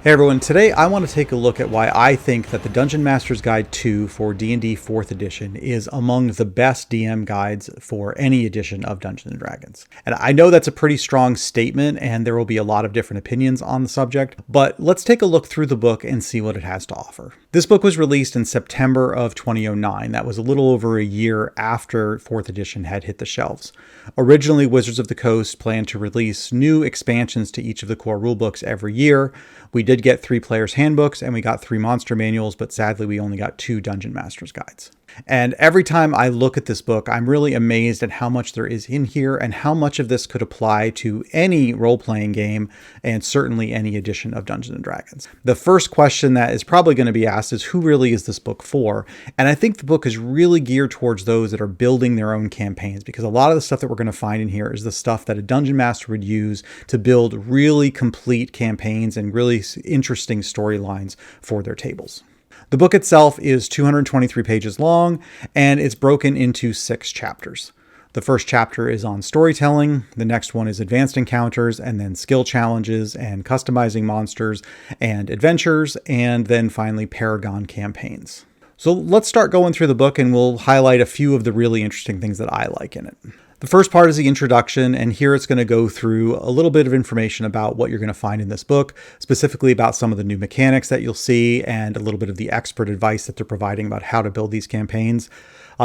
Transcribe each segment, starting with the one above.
Hey everyone, today I want to take a look at why I think that the Dungeon Master's Guide 2 for D&D 4th edition is among the best DM guides for any edition of Dungeons & Dragons. And I know that's a pretty strong statement and there will be a lot of different opinions on the subject, but let's take a look through the book and see what it has to offer. This book was released in September of 2009. That was a little over a year after 4th edition had hit the shelves. Originally, Wizards of the Coast planned to release new expansions to each of the core rulebooks every year. We did get 3 players' handbooks and we got 3 monster manuals, but sadly we only got 2 Dungeon Master's Guides. And every time I look at this book, I'm really amazed at how much there is in here and how much of this could apply to any role-playing game and certainly any edition of Dungeons & Dragons. The first question that is probably going to be asked is, who really is this book for? And I think the book is really geared towards those that are building their own campaigns, because a lot of the stuff that we're going to find in here is the stuff that a Dungeon Master would use to build really complete campaigns and really interesting storylines for their tables. The book itself is 223 pages long, and it's broken into 6 chapters. The first chapter is on storytelling, the next one is advanced encounters, and then skill challenges and customizing monsters and adventures, and then finally Paragon Campaigns. So let's start going through the book and we'll highlight a few of the really interesting things that I like in it. The first part is the introduction, and here it's going to go through a little bit of information about what you're going to find in this book, specifically about some of the new mechanics that you'll see and a little bit of the expert advice that they're providing about how to build these campaigns.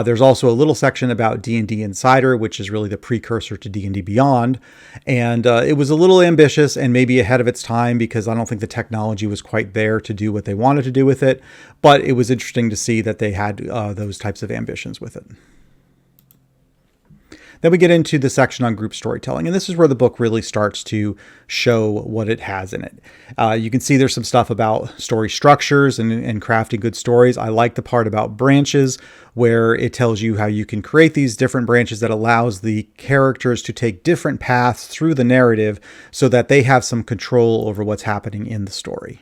There's also a little section about D&D Insider, which is really the precursor to D&D Beyond. And it was a little ambitious and maybe ahead of its time because I don't think the technology was quite there to do what they wanted to do with it. But it was interesting to see that they had those types of ambitions with it. Then we get into the section on group storytelling, and this is where the book really starts to show what it has in it. You can see there's some stuff about story structures and crafting good stories. I like the part about branches, where it tells you how you can create these different branches that allows the characters to take different paths through the narrative so that they have some control over what's happening in the story.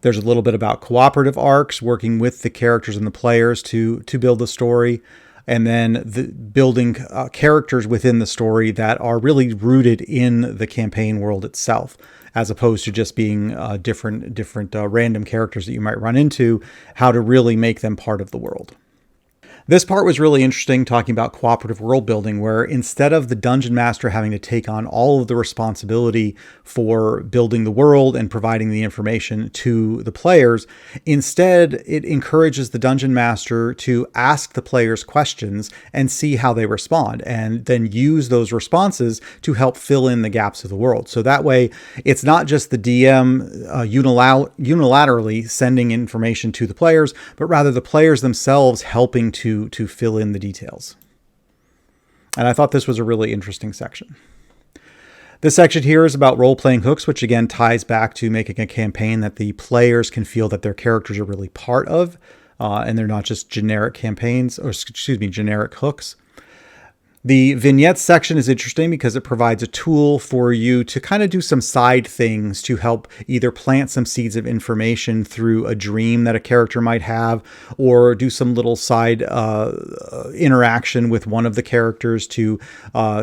There's a little bit about cooperative arcs, working with the characters and the players to build the story. And then building characters within the story that are really rooted in the campaign world itself, as opposed to just being different random characters that you might run into, how to really make them part of the world. This part was really interesting, talking about cooperative world building, where instead of the dungeon master having to take on all of the responsibility for building the world and providing the information to the players, instead it encourages the dungeon master to ask the players questions and see how they respond, and then use those responses to help fill in the gaps of the world. So that way, it's not just the DM unilaterally sending information to the players, but rather the players themselves helping to fill in the details. And I thought this was a really interesting section. This section here is about role-playing hooks, which again ties back to making a campaign that the players can feel that their characters are really part of, and they're not just generic campaigns, or generic hooks. The vignettes section is interesting because it provides a tool for you to kind of do some side things to help either plant some seeds of information through a dream that a character might have, or do some little side interaction with one of the characters to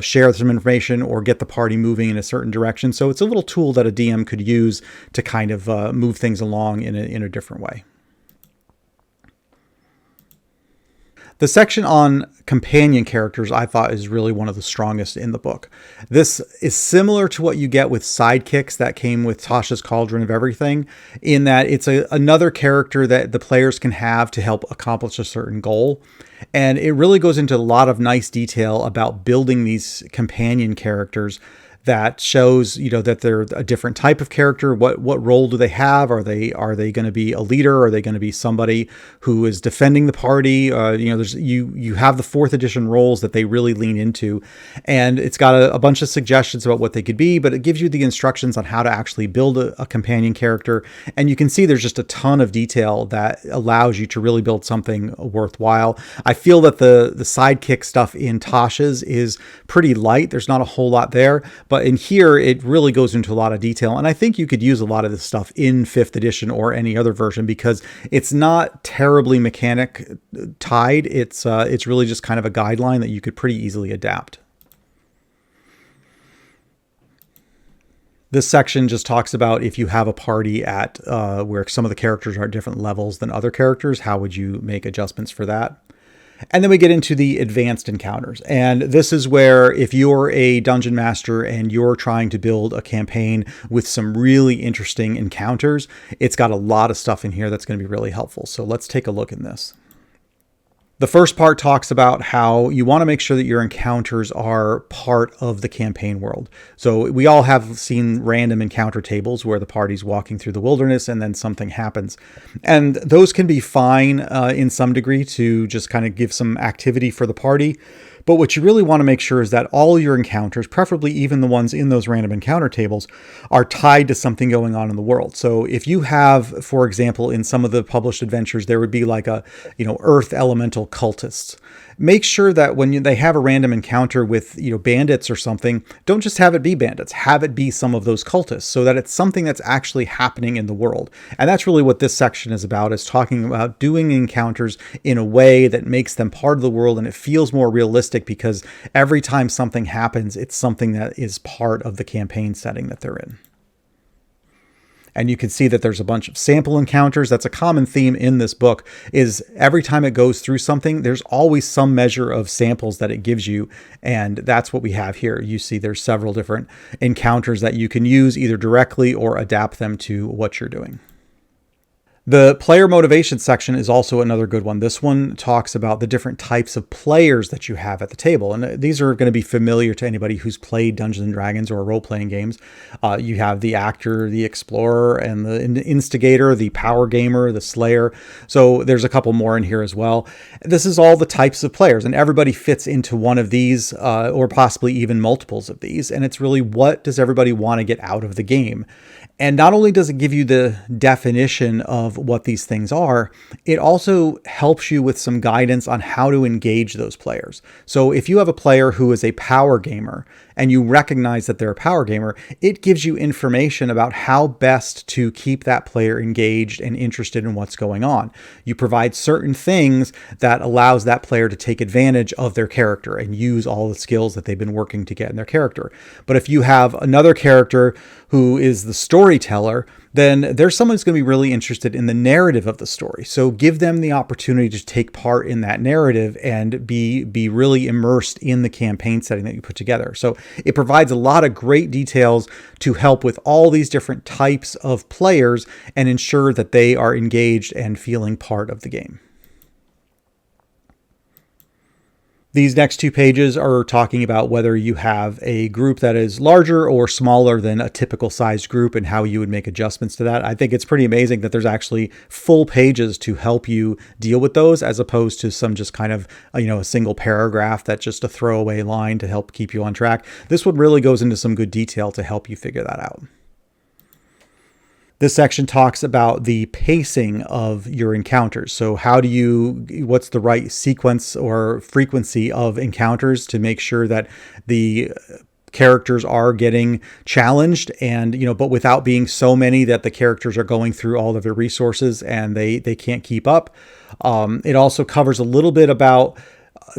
share some information or get the party moving in a certain direction. So it's a little tool that a DM could use to kind of move things along in a different way. The section on companion characters I thought is really one of the strongest in the book. This is similar to what you get with sidekicks that came with Tasha's Cauldron of Everything, in that it's another character that the players can have to help accomplish a certain goal. And it really goes into a lot of nice detail about building these companion characters that shows, that they're a different type of character. What role do they have? Are they going to be a leader? Are they going to be somebody who is defending the party? You have the 4th edition roles that they really lean into, and it's got a bunch of suggestions about what they could be, but it gives you the instructions on how to actually build a companion character. And you can see there's just a ton of detail that allows you to really build something worthwhile. I feel that the sidekick stuff in Tasha's is pretty light. There's not a whole lot there. But in here, it really goes into a lot of detail. And I think you could use a lot of this stuff in 5th edition or any other version because it's not terribly mechanic tied. It's really just kind of a guideline that you could pretty easily adapt. This section just talks about if you have a party at where some of the characters are at different levels than other characters, how would you make adjustments for that? And then we get into the advanced encounters. And this is where if you're a dungeon master and you're trying to build a campaign with some really interesting encounters, it's got a lot of stuff in here that's going to be really helpful. So let's take a look in this. The first part talks about how you want to make sure that your encounters are part of the campaign world. So we all have seen random encounter tables where the party's walking through the wilderness and then something happens. And those can be fine in some degree to just kind of give some activity for the party. But what you really want to make sure is that all your encounters, preferably even the ones in those random encounter tables, are tied to something going on in the world. So if you have, for example, in some of the published adventures, there would be like a, earth elemental cultists. Make sure that when they have a random encounter with, bandits or something, don't just have it be bandits, have it be some of those cultists so that it's something that's actually happening in the world. And that's really what this section is about, is talking about doing encounters in a way that makes them part of the world and it feels more realistic, because every time something happens, it's something that is part of the campaign setting that they're in. And you can see that there's a bunch of sample encounters. That's a common theme in this book, is every time it goes through something, there's always some measure of samples that it gives you. And that's what we have here. You see there's several different encounters that you can use either directly or adapt them to what you're doing. The player motivation section is also another good one. This one talks about the different types of players that you have at the table. And these are going to be familiar to anybody who's played Dungeons and Dragons or role-playing games. You have the actor, the explorer, and the instigator, the power gamer, the slayer. So there's a couple more in here as well. This is all the types of players, and everybody fits into one of these or possibly even multiples of these. And it's really, what does everybody want to get out of the game? And not only does it give you the definition of what these things are, it also helps you with some guidance on how to engage those players. So if you have a player who is a power gamer and you recognize that they're a power gamer, it gives you information about how best to keep that player engaged and interested in what's going on. You provide certain things that allows that player to take advantage of their character and use all the skills that they've been working to get in their character. But if you have another character who is the storyteller, then there's someone who's going to be really interested in the narrative of the story. So give them the opportunity to take part in that narrative and be really immersed in the campaign setting that you put together. So it provides a lot of great details to help with all these different types of players and ensure that they are engaged and feeling part of the game. These next two pages are talking about whether you have a group that is larger or smaller than a typical sized group and how you would make adjustments to that. I think it's pretty amazing that there's actually full pages to help you deal with those, as opposed to some just kind of, a single paragraph that's just a throwaway line to help keep you on track. This one really goes into some good detail to help you figure that out. This section talks about the pacing of your encounters. So what's the right sequence or frequency of encounters to make sure that the characters are getting challenged and, but without being so many that the characters are going through all of their resources and they can't keep up. It also covers a little bit about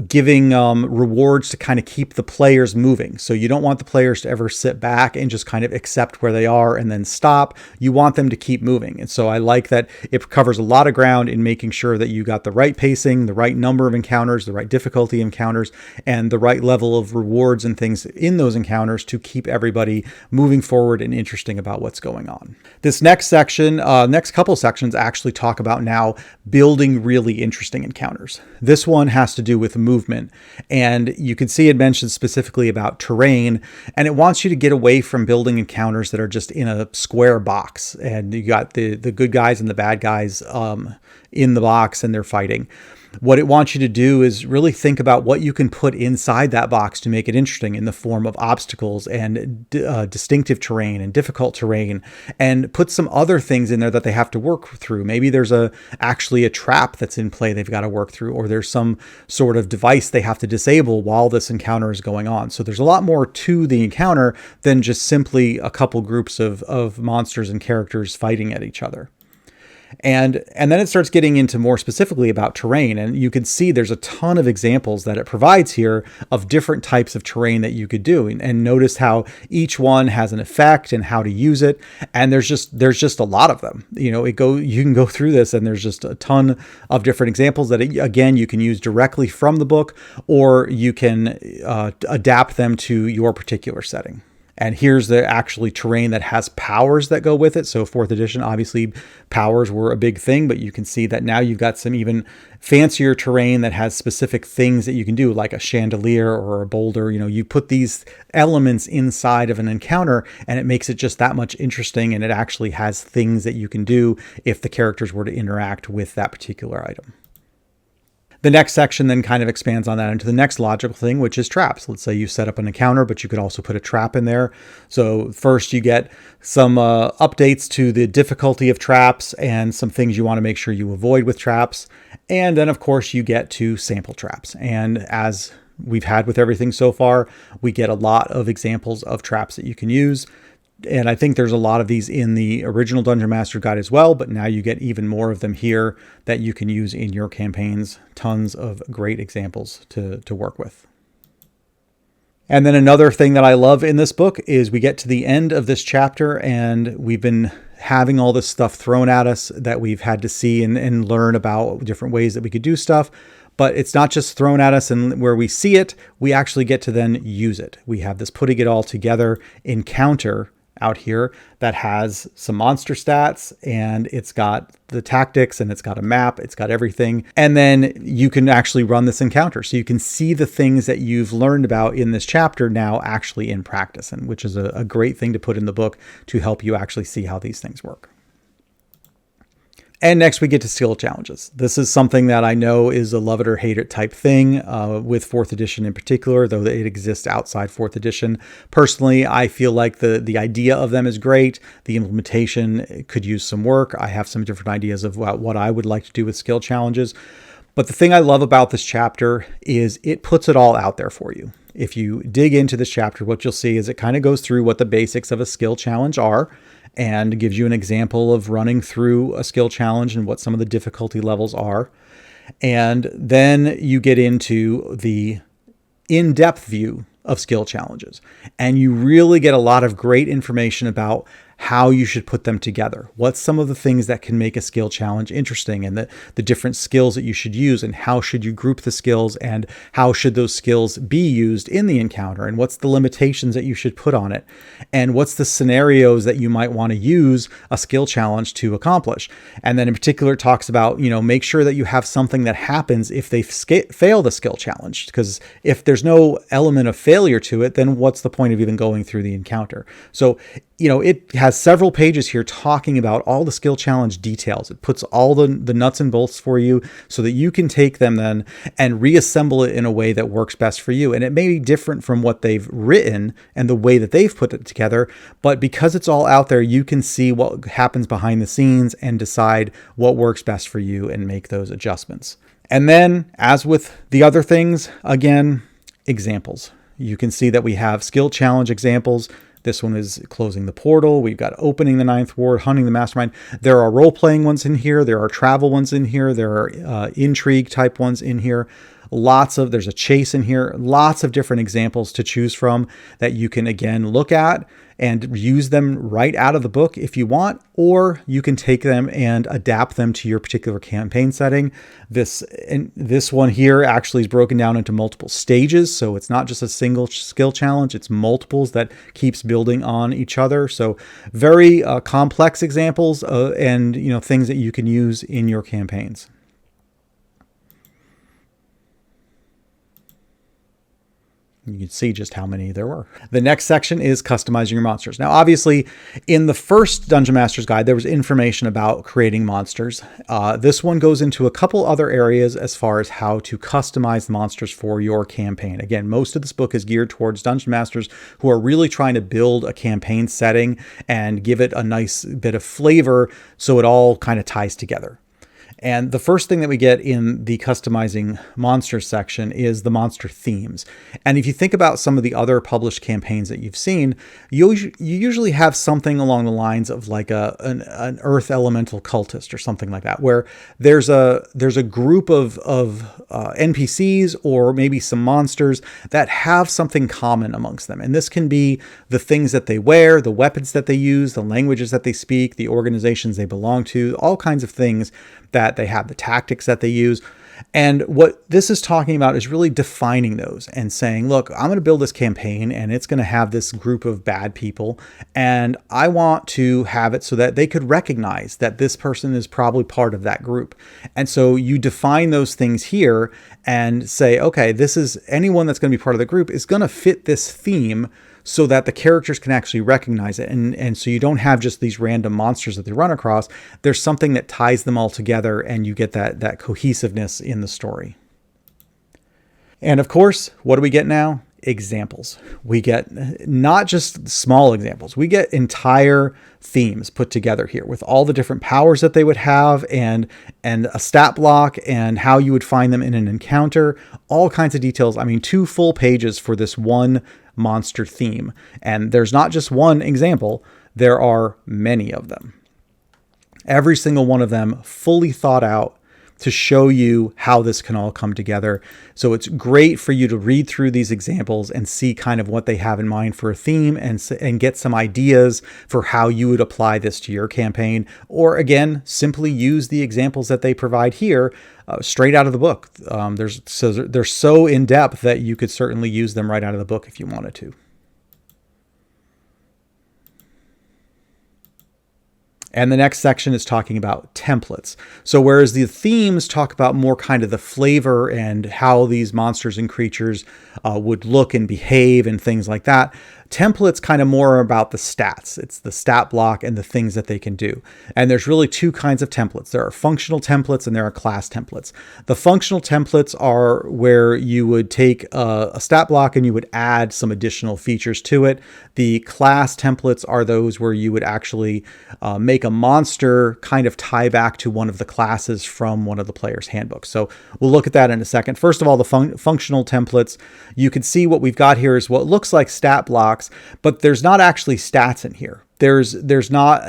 giving rewards to kind of keep the players moving. So you don't want the players to ever sit back and just kind of accept where they are and then stop. You want them to keep moving. And so I like that it covers a lot of ground in making sure that you got the right pacing, the right number of encounters, the right difficulty encounters, and the right level of rewards and things in those encounters to keep everybody moving forward and interesting about what's going on. This next section, next couple sections actually talk about now building really interesting encounters. This one has to do with movement, and you can see it mentioned specifically about terrain, and it wants you to get away from building encounters that are just in a square box and you got the good guys and the bad guys in the box and they're fighting. What it wants you to do is really think about what you can put inside that box to make it interesting in the form of obstacles and distinctive terrain and difficult terrain, and put some other things in there that they have to work through. Maybe there's actually a trap that's in play they've got to work through, or there's some sort of device they have to disable while this encounter is going on. So there's a lot more to the encounter than just simply a couple groups of monsters and characters fighting at each other. And then it starts getting into more specifically about terrain. And you can see there's a ton of examples that it provides here of different types of terrain that you could do. And notice how each one has an effect and how to use it. And there's just a lot of them. You can go through this and there's just a ton of different examples that, again, you can use directly from the book, or you can adapt them to your particular setting. And here's the actually terrain that has powers that go with it. So 4th edition, obviously powers were a big thing, but you can see that now you've got some even fancier terrain that has specific things that you can do, like a chandelier or a boulder. You put these elements inside of an encounter and it makes it just that much interesting. And it actually has things that you can do if the characters were to interact with that particular item. The next section then kind of expands on that into the next logical thing, which is traps. Let's say you set up an encounter, but you could also put a trap in there. So first you get some updates to the difficulty of traps and some things you want to make sure you avoid with traps. And then, of course, you get to sample traps. And as we've had with everything so far, we get a lot of examples of traps that you can use. And I think there's a lot of these in the original Dungeon Master Guide as well, but now you get even more of them here that you can use in your campaigns. Tons of great examples to work with. And then another thing that I love in this book is we get to the end of this chapter and we've been having all this stuff thrown at us that we've had to see and learn about different ways that we could do stuff. But it's not just thrown at us and where we see it, we actually get to then use it. We have this putting it all together encounter out here that has some monster stats, and it's got the tactics, and it's got a map, it's got everything. And then you can actually run this encounter. So you can see the things that you've learned about in this chapter now actually in practice, and which is a great thing to put in the book to help you actually see how these things work. And next we get to skill challenges. This is something that I know is a love it or hate it type thing with 4th edition in particular, though it exists outside 4th edition. Personally, I feel like the idea of them is great. The implementation could use some work. I have some different ideas of what I would like to do with skill challenges. But the thing I love about this chapter is it puts it all out there for you. If you dig into this chapter, what you'll see is it kind of goes through what the basics of a skill challenge are, and gives you an example of running through a skill challenge and what some of the difficulty levels are. And then you get into the in-depth view of skill challenges. And you really get a lot of great information about how you should put them together. What's some of the things that can make a skill challenge interesting, and the different skills that you should use, and how should you group the skills, and how should those skills be used in the encounter, and what's the limitations that you should put on it, and what's the scenarios that you might want to use a skill challenge to accomplish. And then in particular, it talks about, make sure that you have something that happens if they fail the skill challenge, because if there's no element of failure to it, then what's the point of even going through the encounter? So, it has several pages here talking about all the skill challenge details. It puts all the nuts and bolts for you so that you can take them then and reassemble it in a way that works best for you. And it may be different from what they've written and the way that they've put it together, but because it's all out there, you can see what happens behind the scenes and decide what works best for you and make those adjustments. And then, as with the other things, again, examples. You can see that we have skill challenge examples. This one is closing the portal. We've got opening the ninth ward, hunting the mastermind. There are role-playing ones in here. There are travel ones in here. There are intrigue type ones in here. There's a chase in here. Lots of different examples to choose from that you can, again, look at and use them right out of the book if you want, or you can take them and adapt them to your particular campaign setting. This one here actually is broken down into multiple stages, so it's not just a single skill challenge, it's multiples that keeps building on each other. So very complex examples and things that you can use in your campaigns. You can see just how many there were. The next section is customizing your monsters. Now, obviously, in the first Dungeon Master's Guide, there was information about creating monsters. This one goes into a couple other areas as far as how to customize monsters for your campaign. Again, most of this book is geared towards Dungeon Masters who are really trying to build a campaign setting and give it a nice bit of flavor so it all kind of ties together. And the first thing that we get in the customizing monsters section is the monster themes. And if you think about some of the other published campaigns that you've seen, you usually have something along the lines of like an earth elemental cultist or something like that, where there's a group of NPCs or maybe some monsters that have something common amongst them. And this can be the things that they wear, the weapons that they use, the languages that they speak, the organizations they belong to, all kinds of things that they have, the tactics that they use. And what this is talking about is really defining those and saying, look, I'm going to build this campaign and it's going to have this group of bad people. And I want to have it so that they could recognize that this person is probably part of that group. And so you define those things here and say, okay, this is anyone that's going to be part of the group is going to fit this theme so that the characters can actually recognize it. And so you don't have just these random monsters that they run across. There's something that ties them all together and you get that cohesiveness in the story. And of course, what do we get now? Examples. We get not just small examples, we get entire themes put together here with all the different powers that they would have and a stat block and how you would find them in an encounter, all kinds of details. I mean, 2 full pages for this one monster theme. And there's not just one example, there are many of them. Every single one of them fully thought out to show you how this can all come together. So it's great for you to read through these examples and see kind of what they have in mind for a theme and get some ideas for how you would apply this to your campaign. Or again, simply use the examples that they provide here straight out of the book. They're so in depth that you could certainly use them right out of the book if you wanted to. And the next section is talking about templates. So whereas the themes talk about more kind of the flavor and how these monsters and creatures would look and behave and things like that, templates kind of more about the stats. It's the stat block and the things that they can do. And there's really 2 kinds of templates. There are functional templates and there are class templates. The functional templates are where you would take a stat block and you would add some additional features to it. The class templates are those where you would actually make a monster kind of tie back to one of the classes from one of the player's handbooks. So we'll look at that in a second. First of all, the functional templates, you can see what we've got here is what looks like stat blocks, but there's not actually stats in here. There's not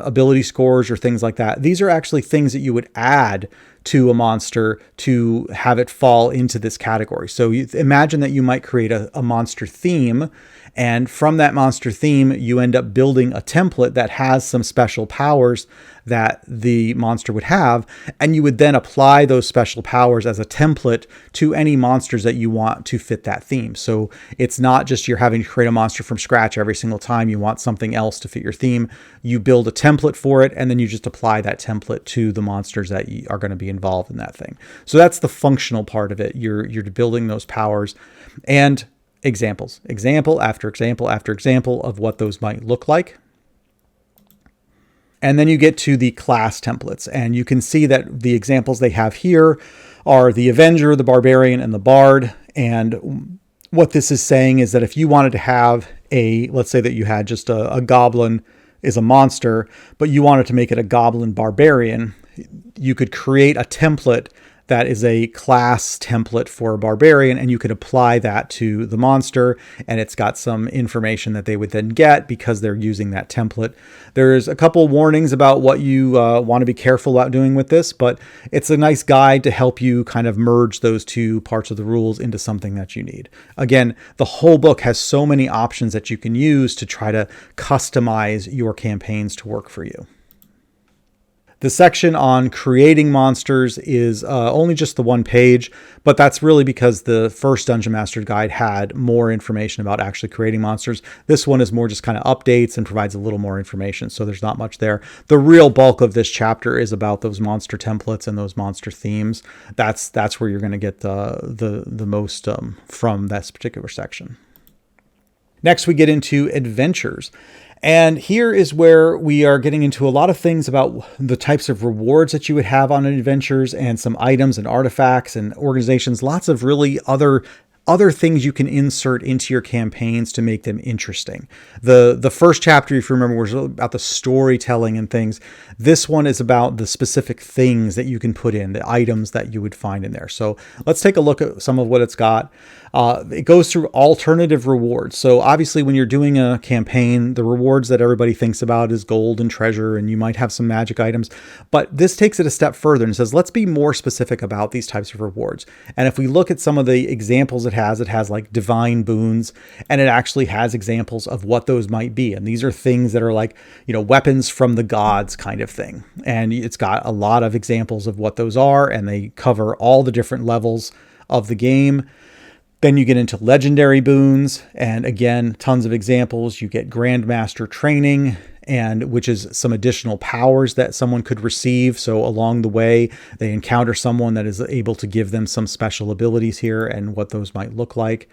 ability scores or things like that. These are actually things that you would add to a monster to have it fall into this category. So you imagine that you might create a monster theme, and from that monster theme, you end up building a template that has some special powers that the monster would have, and you would then apply those special powers as a template to any monsters that you want to fit that theme. So it's not just you're having to create a monster from scratch every single time you want something else to fit your theme. You build a template for it, and then you just apply that template to the monsters that are going to be involved in that thing. So that's the functional part of it. You're building those powers and examples, example after example after example of what those might look like. And then you get to the class templates, and you can see that the examples they have here are the Avenger, the Barbarian, and the Bard. And what this is saying is that if you wanted to have let's say that you had just a goblin is a monster, but you wanted to make it a goblin barbarian, you could create a template that is a class template for a barbarian, and you could apply that to the monster, and it's got some information that they would then get because they're using that template. There's a couple warnings about what you want to be careful about doing with this, but it's a nice guide to help you kind of merge those 2 parts of the rules into something that you need. Again, the whole book has so many options that you can use to try to customize your campaigns to work for you. The section on creating monsters is only just the 1 page, but that's really because the first Dungeon Master Guide had more information about actually creating monsters. This one is more just kind of updates and provides a little more information, so there's not much there. The real bulk of this chapter is about those monster templates and those monster themes. That's where you're going to get the most from this particular section. Next, we get into adventures. And here is where we are getting into a lot of things about the types of rewards that you would have on adventures and some items and artifacts and organizations, lots of really other other things you can insert into your campaigns to make them interesting. The first chapter, if you remember, was about the storytelling and things. This one is about the specific things that you can put in, the items that you would find in there. So let's take a look at some of what it's got. It goes through alternative rewards. So obviously when you're doing a campaign, the rewards that everybody thinks about is gold and treasure, and you might have some magic items. But this takes it a step further and says, let's be more specific about these types of rewards. And if we look at some of the examples it has like divine boons, and it actually has examples of what those might be. And these are things that are like, weapons from the gods kind of thing. And it's got a lot of examples of what those are, and they cover all the different levels of the game. Then you get into legendary boons, and again, tons of examples. You get Grandmaster training, and which is some additional powers that someone could receive. So along the way, they encounter someone that is able to give them some special abilities here and what those might look like.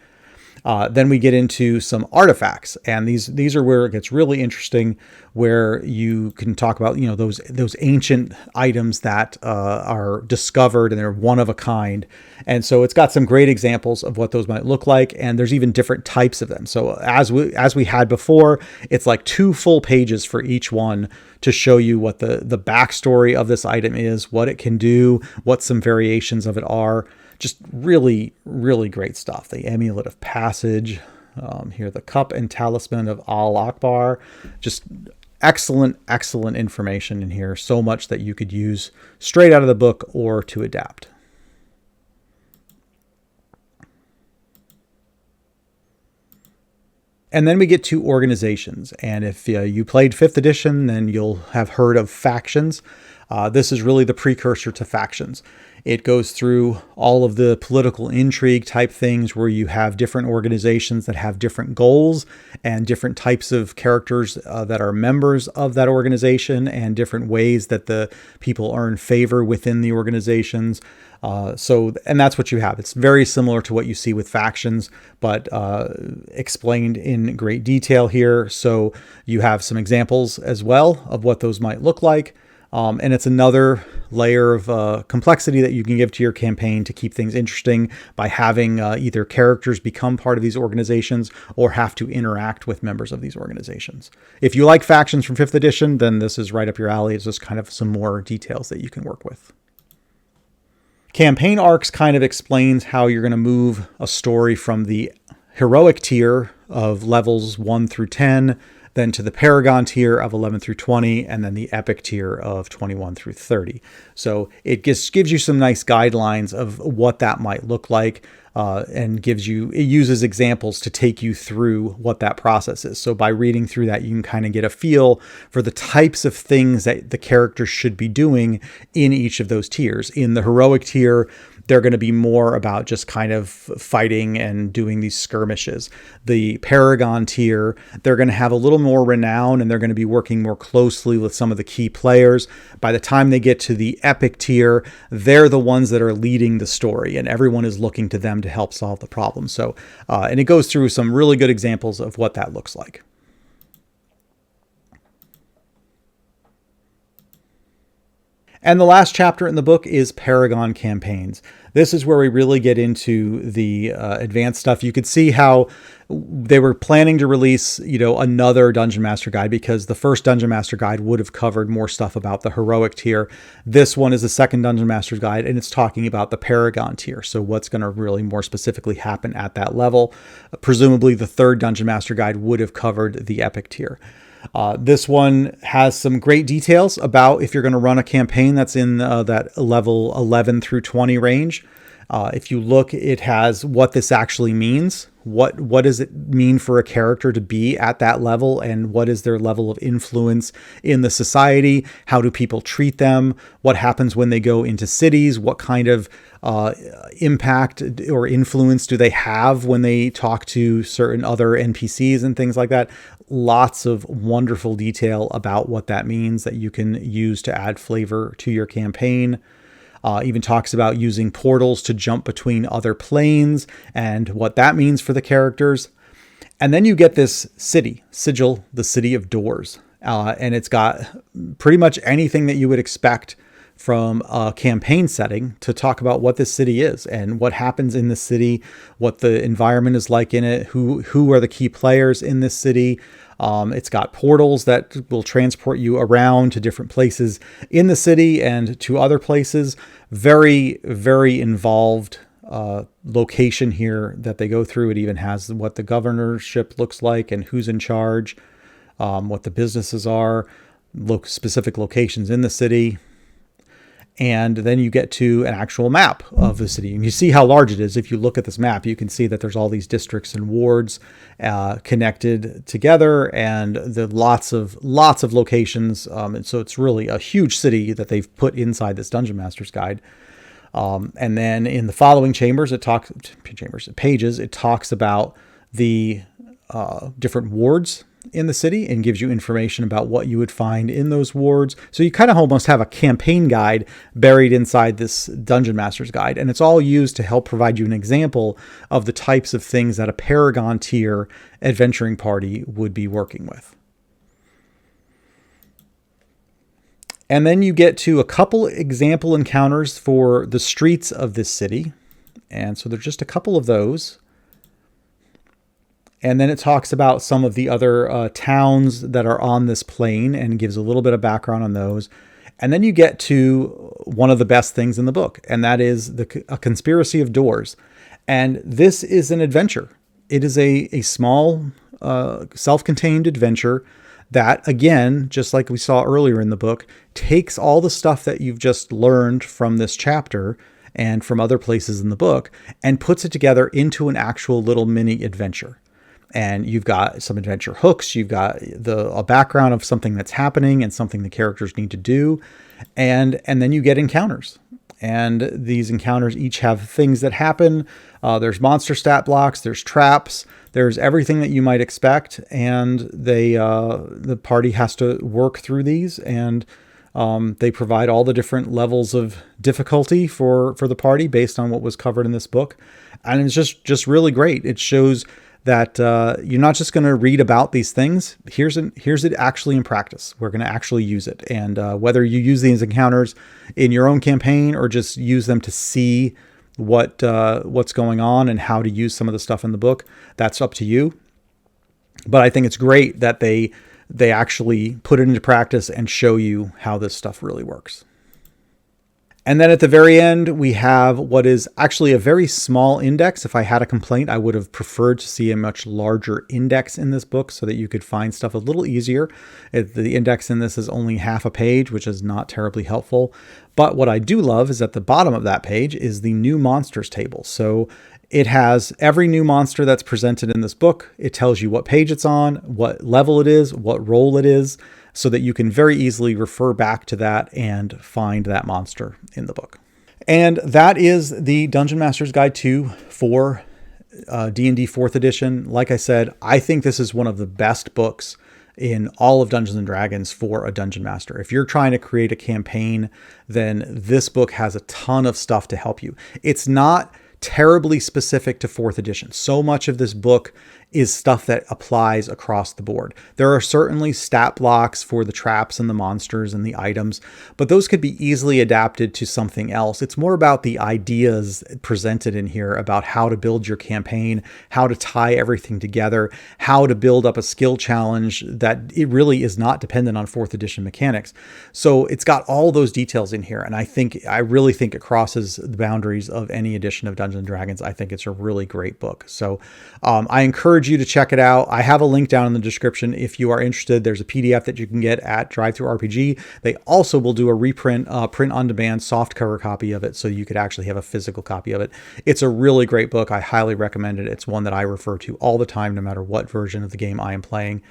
Then we get into some artifacts, and these are where it gets really interesting, where you can talk about those ancient items that are discovered and they're one of a kind. And so it's got some great examples of what those might look like, and there's even different types of them. So as we had before, it's like 2 full pages for each one to show you what the backstory of this item is, what it can do, what some variations of it are. Just really, really great stuff. The Amulet of Passage, here the Cup and Talisman of Al-Akbar. Just excellent, excellent information in here. So much that you could use straight out of the book or to adapt. And then we get to organizations. And if you played 5th edition, then you'll have heard of factions. This is really the precursor to factions. It goes through all of the political intrigue type things where you have different organizations that have different goals and different types of characters that are members of that organization, and different ways that the people earn favor within the organizations. And that's what you have. It's very similar to what you see with factions, but explained in great detail here. So you have some examples as well of what those might look like. And it's another layer of complexity that you can give to your campaign to keep things interesting by having either characters become part of these organizations or have to interact with members of these organizations. If you like factions from 5th edition, then this is right up your alley. It's just kind of some more details that you can work with. Campaign arcs kind of explains how you're going to move a story from the heroic tier of levels 1 through 10, then to the Paragon tier of 11 through 20, and then the Epic tier of 21 through 30. So it gives you some nice guidelines of what that might look like, and it uses examples to take you through what that process is. So by reading through that, you can kind of get a feel for the types of things that the characters should be doing in each of those tiers. In the heroic tier, they're going to be more about just kind of fighting and doing these skirmishes. The Paragon tier, they're going to have a little more renown, and they're going to be working more closely with some of the key players. By the time they get to the Epic tier, they're the ones that are leading the story, and everyone is looking to them to help solve the problem. So, and it goes through some really good examples of what that looks like. And the last chapter in the book is Paragon Campaigns. This is where we really get into the advanced stuff. You could see how they were planning to release, another Dungeon Master Guide, because the first Dungeon Master Guide would have covered more stuff about the heroic tier. This one is the second Dungeon Master Guide, and it's talking about the Paragon tier. So what's going to really more specifically happen at that level? Presumably the third Dungeon Master Guide would have covered the Epic tier. This one has some great details about if you're going to run a campaign that's in that level 11 through 20 range. If you look, it has what this actually means. What does it mean for a character to be at that level, and what is their level of influence in the society? How do people treat them? What happens when they go into cities? What kind of impact or influence do they have when they talk to certain other NPCs and things like that? Lots of wonderful detail about what that means that you can use to add flavor to your campaign. Even talks about using portals to jump between other planes and what that means for the characters. And then you get this city, Sigil, the City of Doors. And it's got pretty much anything that you would expect from a campaign setting to talk about what this city is and what happens in the city, what the environment is like in it, who are the key players in this city. It's got portals that will transport you around to different places in the city and to other places. Very, very involved location here that they go through. It even has what the governorship looks like and who's in charge, what the businesses are, specific locations in the city. And then you get to an actual map of the city. And you see how large it is. If you look at this map, you can see that there's all these districts and wards connected together, and the lots of locations. And so it's really a huge city that they've put inside this Dungeon Master's Guide. And then in the following pages, it talks about the different wards in the city and gives you information about what you would find in those wards. So you kind of almost have a campaign guide buried inside this Dungeon Master's Guide. And it's all used to help provide you an example of the types of things that a Paragon tier adventuring party would be working with. And then you get to a couple example encounters for the streets of this city. And so there's just a couple of those. And then it talks about some of the other towns that are on this plane and gives a little bit of background on those. And then you get to one of the best things in the book, and that is a conspiracy of doors. And this is an adventure. It is a small, self-contained adventure that, again, just like we saw earlier in the book, takes all the stuff that you've just learned from this chapter and from other places in the book and puts it together into an actual little mini adventure. And you've got some adventure hooks. You've got a background of something that's happening and something the characters need to do. And then you get encounters. And these encounters each have things that happen. There's monster stat blocks. There's traps. There's everything that you might expect. And the party has to work through these. And they provide all the different levels of difficulty for the party based on what was covered in this book. And it's just really great. It shows that you're not just going to read about these things. Here's it actually in practice. We're going to actually use it. And whether you use these encounters in your own campaign or just use them to see what's going on and how to use some of the stuff in the book, that's up to you. But I think it's great that they actually put it into practice and show you how this stuff really works. And then at the very end, we have what is actually a very small index. If I had a complaint, I would have preferred to see a much larger index in this book so that you could find stuff a little easier. The index in this is only half a page, which is not terribly helpful. But what I do love is at the bottom of that page is the new monsters table. So it has every new monster that's presented in this book. It tells you what page it's on, what level it is, what role it is, so that you can very easily refer back to that and find that monster in the book. And that is the Dungeon Master's Guide 2 for D&D 4th edition. Like I said, I think this is one of the best books in all of Dungeons & Dragons for a Dungeon Master. If you're trying to create a campaign, then this book has a ton of stuff to help you. It's not terribly specific to 4th edition. So much of this book is stuff that applies across the board. There are certainly stat blocks for the traps and the monsters and the items, but those could be easily adapted to something else. It's more about the ideas presented in here about how to build your campaign, how to tie everything together, how to build up a skill challenge that it really is not dependent on 4th edition mechanics. So it's got all those details in here. And I really think it crosses the boundaries of any edition of Dungeons & Dragons. I think it's a really great book. So I encourage you to check it out. I have a link down in the description if you are interested. There's a PDF that you can get at DriveThruRPG. They also will do a reprint, print-on-demand softcover copy of it, so you could actually have a physical copy of it. It's a really great book. I highly recommend it. It's one that I refer to all the time, no matter what version of the game I am playing.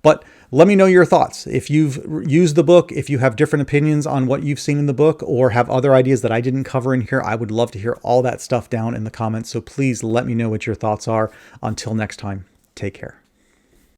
But let me know your thoughts. If you've used the book, if you have different opinions on what you've seen in the book, or have other ideas that I didn't cover in here, I would love to hear all that stuff down in the comments. So please let me know what your thoughts are. Until next time, take care.